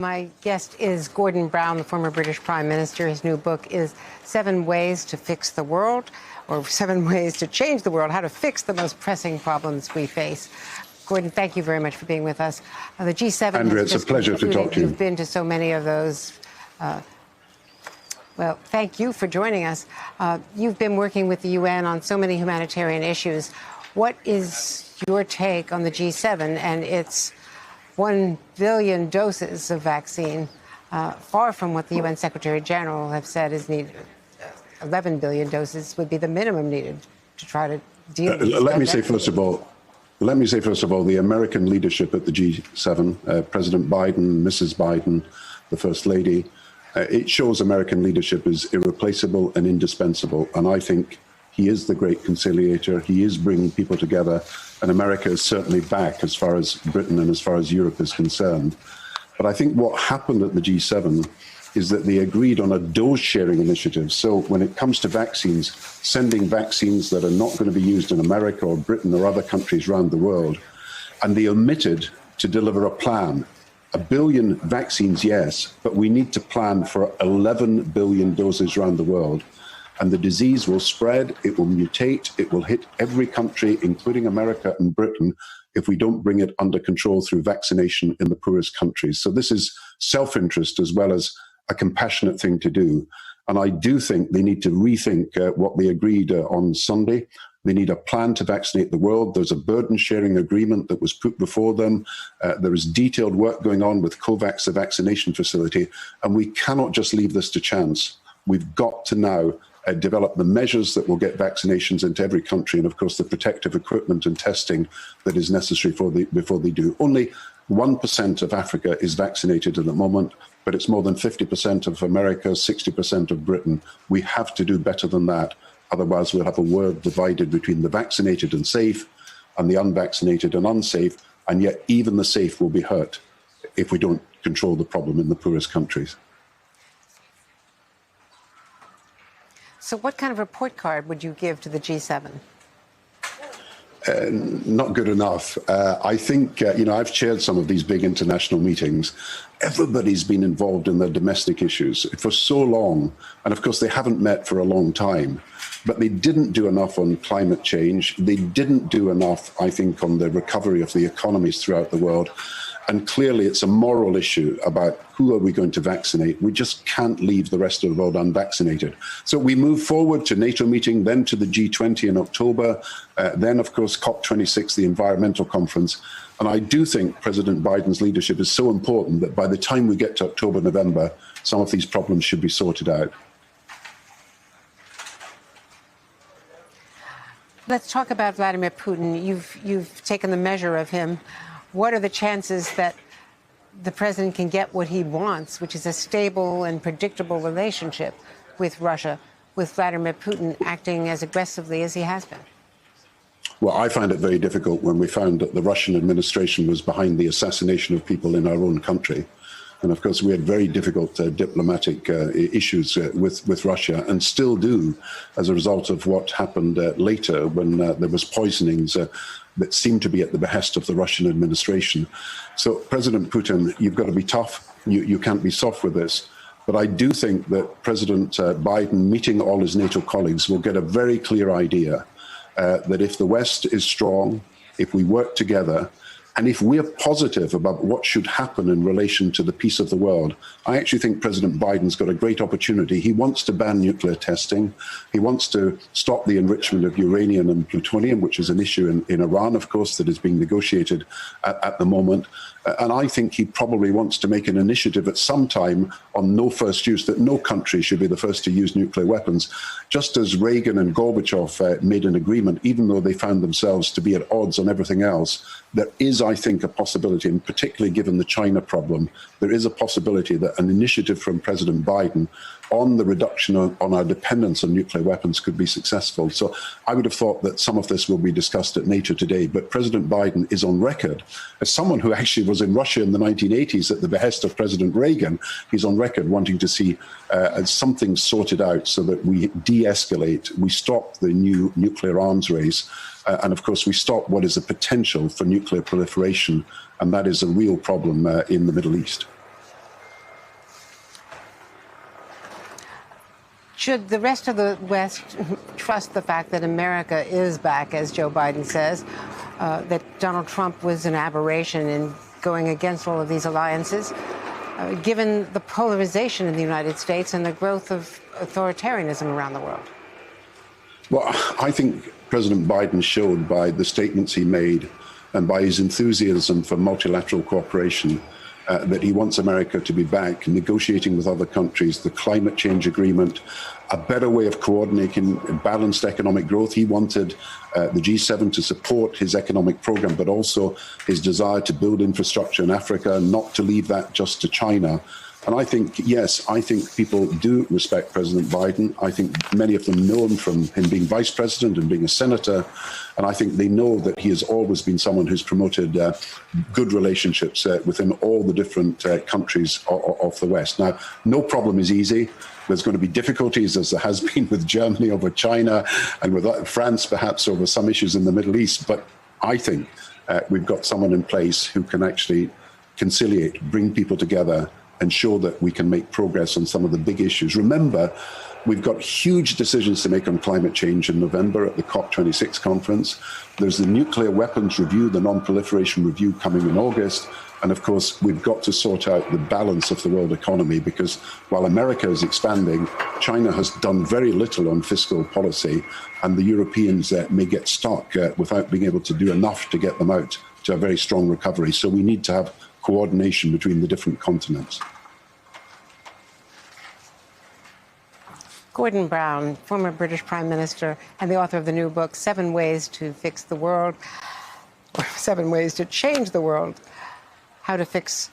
My guest is Gordon Brown, the former British Prime Minister. His new book is 7 Ways to Fix the World, or 7 Ways to Change the World, how to fix the most pressing problems we face. Gordon, thank you very much for being with us. The G7... Andrea, it's a pleasure to talk to you. You've been to so many of those. Well, thank you for joining us. You've been working with the UN on so many humanitarian issues. What is your take on the G7 and its 1 billion doses of vaccine, far from what the UN Secretary General have said is needed? 11 billion doses would be the minimum needed to try to deal with this. Let me say, first of all, the American leadership at the G7, President Biden, Mrs. Biden, the First Lady, it shows American leadership is irreplaceable and indispensable. And I think he is the great conciliator. He is bringing people together. And America is certainly back as far as Britain and as far as Europe is concerned. But I think what happened at the G7 is that they agreed on a dose-sharing initiative. So when it comes to vaccines, sending vaccines that are not going to be used in America or Britain or other countries around the world, and they omitted to deliver a plan. 1 billion vaccines, yes, but we need to plan for 11 billion doses around the world. And the disease will spread, it will mutate, it will hit every country, including America and Britain, if we don't bring it under control through vaccination in the poorest countries. So this is self-interest as well as a compassionate thing to do. And I do think they need to rethink what they agreed on Sunday. They need a plan to vaccinate the world. There's a burden-sharing agreement that was put before them. There is detailed work going on with COVAX, the vaccination facility, and we cannot just leave this to chance. We've got to now develop the measures that will get vaccinations into every country, and of course the protective equipment and testing that is necessary before they do. Only 1% of Africa is vaccinated at the moment, but it's more than 50% of America, 60% of Britain. We have to do better than that. Otherwise, we'll have a world divided between the vaccinated and safe and the unvaccinated and unsafe, and yet even the safe will be hurt if we don't control the problem in the poorest countries. So what kind of report card would you give to the G7? Not good enough. I think, I've chaired some of these big international meetings. Everybody's been involved in their domestic issues for so long. And of course, they haven't met for a long time. But they didn't do enough on climate change. They didn't do enough, I think, on the recovery of the economies throughout the world. And clearly, it's a moral issue about who are we going to vaccinate. We just can't leave the rest of the world unvaccinated. So we move forward to NATO meeting, then to the G20 in October, then, of course, COP26, the environmental conference. And I do think President Biden's leadership is so important that by the time we get to October, November, some of these problems should be sorted out. Let's talk about Vladimir Putin. You've taken the measure of him. What are the chances that the president can get what he wants, which is a stable and predictable relationship with Russia, with Vladimir Putin acting as aggressively as he has been? Well, I find it very difficult when we found that the Russian administration was behind the assassination of people in our own country. And of course, we had very difficult diplomatic issues with Russia, and still do, as a result of what happened later when there was poisonings that seemed to be at the behest of the Russian administration. So, President Putin, you've got to be tough. You can't be soft with this. But I do think that President Biden, meeting all his NATO colleagues, will get a very clear idea that if the West is strong, if we work together, and if we're positive about what should happen in relation to the peace of the world, I actually think President Biden's got a great opportunity. He wants to ban nuclear testing. He wants to stop the enrichment of uranium and plutonium, which is an issue in Iran, of course, that is being negotiated at the moment. And I think he probably wants to make an initiative at some time on no first use, that no country should be the first to use nuclear weapons, just as Reagan and Gorbachev made an agreement, even though they found themselves to be at odds on everything else. There is, I think, a possibility, and particularly given the China problem, there is a possibility that an initiative from President Biden on the reduction on our dependence on nuclear weapons could be successful. So I would have thought that some of this will be discussed at NATO today. But President Biden is on record as someone who actually was in Russia in the 1980s at the behest of President Reagan. He's on record wanting to see something sorted out so that we de-escalate, we stop the new nuclear arms race, and of course we stop what is a potential for nuclear proliferation, and that is a real problem in the Middle East. Should the rest of the West trust the fact that America is back, as Joe Biden says, that Donald Trump was an aberration in going against all of these alliances, given the polarization in the United States and the growth of authoritarianism around the world? Well, I think President Biden showed by the statements he made and by his enthusiasm for multilateral cooperation that he wants America to be back negotiating with other countries, the climate change agreement, a better way of coordinating balanced economic growth. He wanted the G7 to support his economic program, but also his desire to build infrastructure in Africa, not to leave that just to China. And I think, yes, I think people do respect President Biden. I think many of them know him from him being vice president and being a senator. And I think they know that he has always been someone who's promoted good relationships within all the different countries of the West. Now, no problem is easy. There's going to be difficulties, as there has been with Germany over China and with France, perhaps over some issues in the Middle East. But I think we've got someone in place who can actually conciliate, bring people together, and show that we can make progress on some of the big issues. Remember, we've got huge decisions to make on climate change in November at the COP26 conference. There's the nuclear weapons review, the non-proliferation review coming in August. And of course, we've got to sort out the balance of the world economy, because while America is expanding, China has done very little on fiscal policy, and the Europeans may get stuck without being able to do enough to get them out to a very strong recovery. So we need to have coordination between the different continents. Gordon Brown, former British Prime Minister and the author of the new book, 7 Ways to Fix the World, or 7 Ways to Change the World, how to fix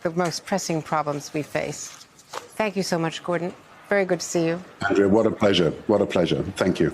the most pressing problems we face. Thank you so much, Gordon. Very good to see you. Andrea, what a pleasure. What a pleasure. Thank you.